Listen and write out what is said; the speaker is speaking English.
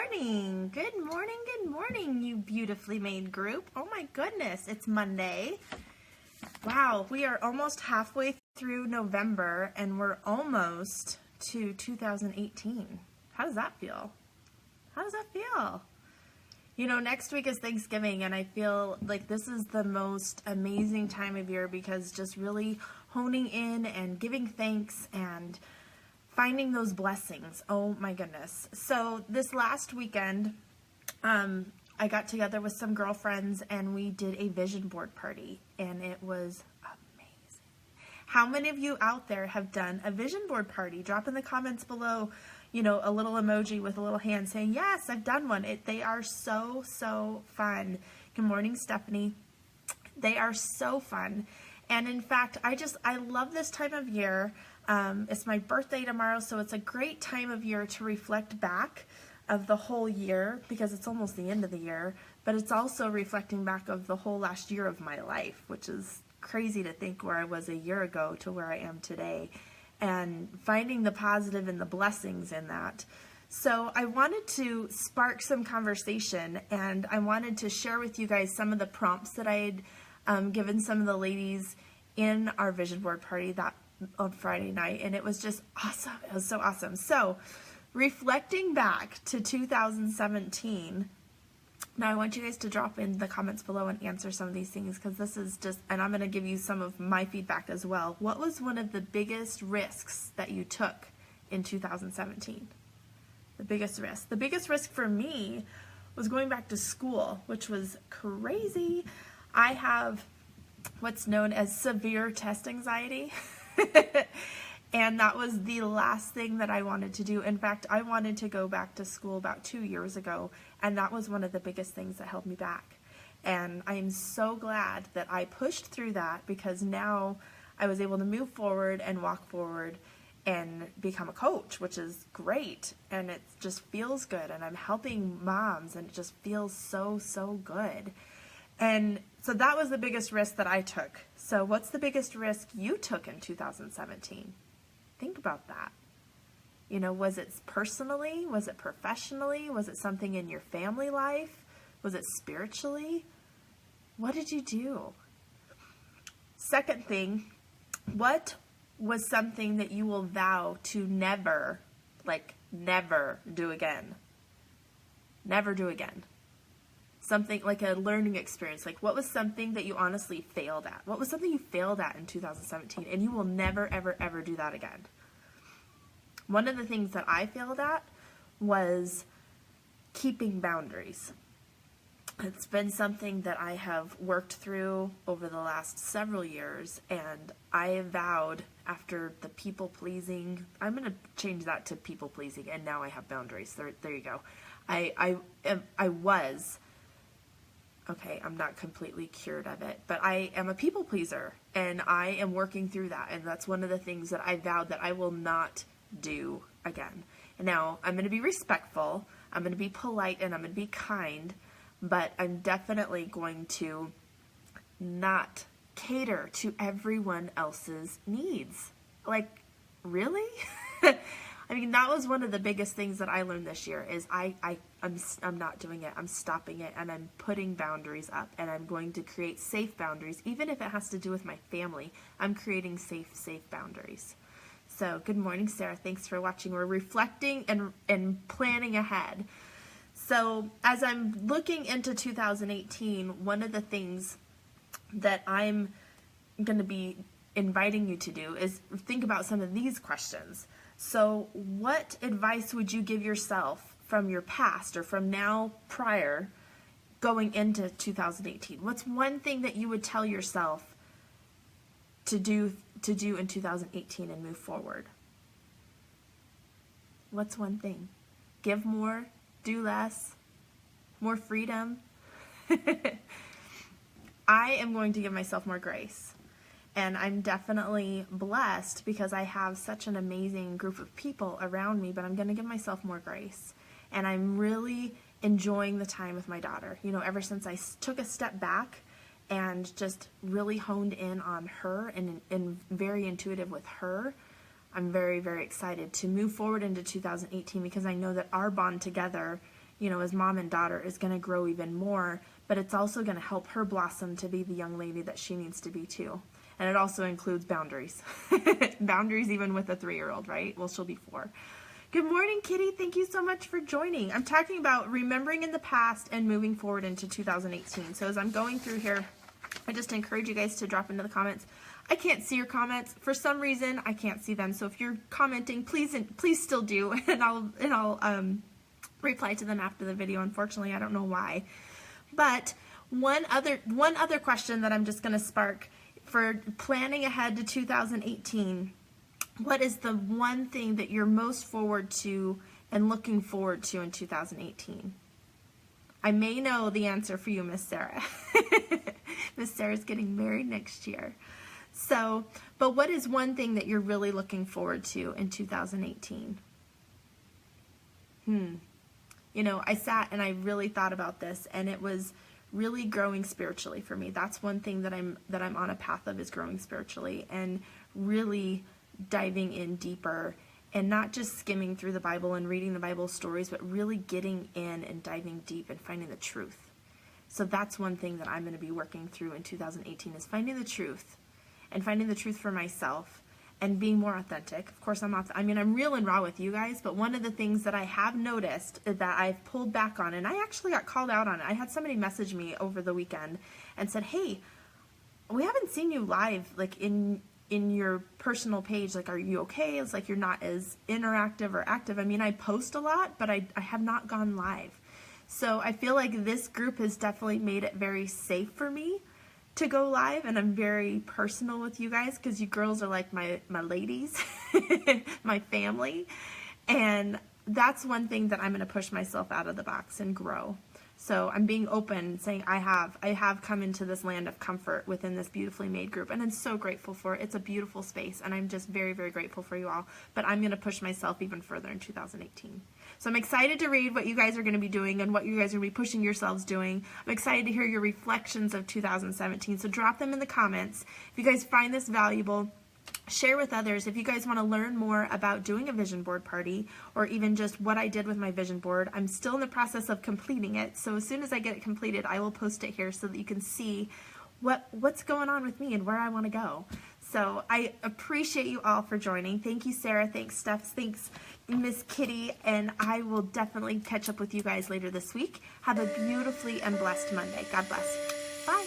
morning. Good morning, good morning, you beautifully made group. Oh my goodness, it's Monday. Wow, we are almost halfway through November and we're almost to 2018. How does that feel? How does that feel? You know, next week is Thanksgiving and I feel like this is the most amazing time of year because just really honing in and giving thanks and finding those blessings. Oh my goodness. So this last weekend, I got together with some girlfriends and we did a vision board party and it was amazing. How many of you out there have done a vision board party? Drop in the comments below, you know, a little emoji with a little hand saying, yes, I've done one. They are so fun. Good morning, Stephanie. They are so fun. And in fact, I love this time of year. It's my birthday tomorrow, so it's a great time of year to reflect back of the whole year because it's almost the end of the year, but it's also reflecting back of the whole last year of my life, which is crazy to think where I was a year ago to where I am today and finding the positive and the blessings in that. So I wanted to spark some conversation and I wanted to share with you guys some of the prompts that I had given some of the ladies in our vision board party that on Friday night, and it was just awesome. It was so awesome. So reflecting back to 2017, now I want you guys to drop in the comments below and answer some of these things because this is just, and I'm going to give you some of my feedback as well. What was one of the biggest risks that you took in 2017? The biggest risk. The biggest risk for me was going back to school, which was crazy. I have what's known as severe test anxiety. And that was the last thing that I wanted to do. In fact, I wanted to go back to school about 2 years ago, and that was one of the biggest things that held me back. And I am so glad that I pushed through that because now I was able to move forward and walk forward and become a coach, which is great. And it just feels good. And I'm helping moms, and it just feels so good. And so that was the biggest risk that I took. So what's the biggest risk you took in 2017? Think about that. You know, was it personally? Was it professionally? Was it something in your family life? Was it spiritually? What did you do? Second thing, what was something that you will vow to never do again? Never do again. Something like a learning experience. Like what was something that you honestly failed at? What was something you failed at in 2017 and you will never, ever do that again? One of the things that I failed at was keeping boundaries. It's been something that I have worked through over the last several years, and I have vowed after the people pleasing, I'm going to change that to people pleasing, and now I have boundaries. There you go. Okay, I'm not completely cured of it, but I am a people pleaser and I am working through that. And that's one of the things that I vowed that I will not do again. And now I'm going to be respectful, I'm going to be polite, and I'm going to be kind, but I'm definitely going to not cater to everyone else's needs. Like, really? I mean, that was one of the biggest things that I learned this year is I'm not doing it. I'm stopping it, and I'm putting boundaries up, and I'm going to create safe boundaries. Even if it has to do with my family, I'm creating safe boundaries. So good morning, Sarah. Thanks for watching. We're reflecting and planning ahead. So as I'm looking into 2018, one of the things that I'm going to be inviting you to do is think about some of these questions. So what advice would you give yourself from your past or from now prior going into 2018? What's one thing that you would tell yourself to do in 2018 and move forward? What's one thing? Give more, do less, more freedom. I am going to give myself more grace. And I'm definitely blessed because I have such an amazing group of people around me, but I'm going to give myself more grace. And I'm really enjoying the time with my daughter. You know, ever since I took a step back and just really honed in on her and very intuitive with her, I'm very, very excited to move forward into 2018 because I know that our bond together as mom and daughter is going to grow even more, but it's also going to help her blossom to be the young lady that she needs to be too. And it also includes boundaries. Boundaries even with a 3-year-old, right? Well, she'll be 4. Good morning, Kitty. Thank you so much for joining. I'm talking about remembering in the past and moving forward into 2018. So as I'm going through here, I just encourage you guys to drop into the comments. I can't see your comments. For some reason, I can't see them. So if you're commenting, please still do, and I'll reply to them after the video. Unfortunately, I don't know why. But one other question that I'm just going to spark for planning ahead to 2018. What is the one thing that you're most forward to and looking forward to in 2018? I may know the answer for you, Miss Sarah. Miss Sarah's getting married next year. So, but what is one thing that you're really looking forward to in 2018? I sat and I really thought about this, and it was really growing spiritually for me. That's one thing that I'm on a path of, is growing spiritually and really diving in deeper, and not just skimming through the Bible and reading the Bible stories, but really getting in and diving deep and finding the truth. So that's one thing that I'm going to be working through in 2018, is finding the truth, and finding the truth for myself and being more authentic. Of course, I'm real and raw with you guys, but one of the things that I have noticed that I've pulled back on, and I actually got called out on it. I had somebody message me over the weekend and said, "Hey, we haven't seen you live, like in your personal page. Like, are you okay? It's like you're not as interactive or active." I post a lot, but I have not gone live. So I feel like this group has definitely made it very safe for me to go live, and I'm very personal with you guys, because you girls are like my ladies, my family, and that's one thing that I'm going to push myself out of the box and grow. So I'm being open, saying I have come into this land of comfort within this beautifully made group, and I'm so grateful for it. It's a beautiful space, and I'm just very, very grateful for you all. But I'm going to push myself even further in 2018. So I'm excited to read what you guys are going to be doing and what you guys are going to be pushing yourselves doing. I'm excited to hear your reflections of 2017. So drop them in the comments. If you guys find this valuable, share with others. If you guys want to learn more about doing a vision board party, or even just what I did with my vision board, I'm still in the process of completing it. So as soon as I get it completed, I will post it here so that you can see what's going on with me and where I want to go. So I appreciate you all for joining. Thank you, Sarah. Thanks, Steph. Thanks, Miss Kitty. And I will definitely catch up with you guys later this week. Have a beautifully and blessed Monday. God bless. Bye.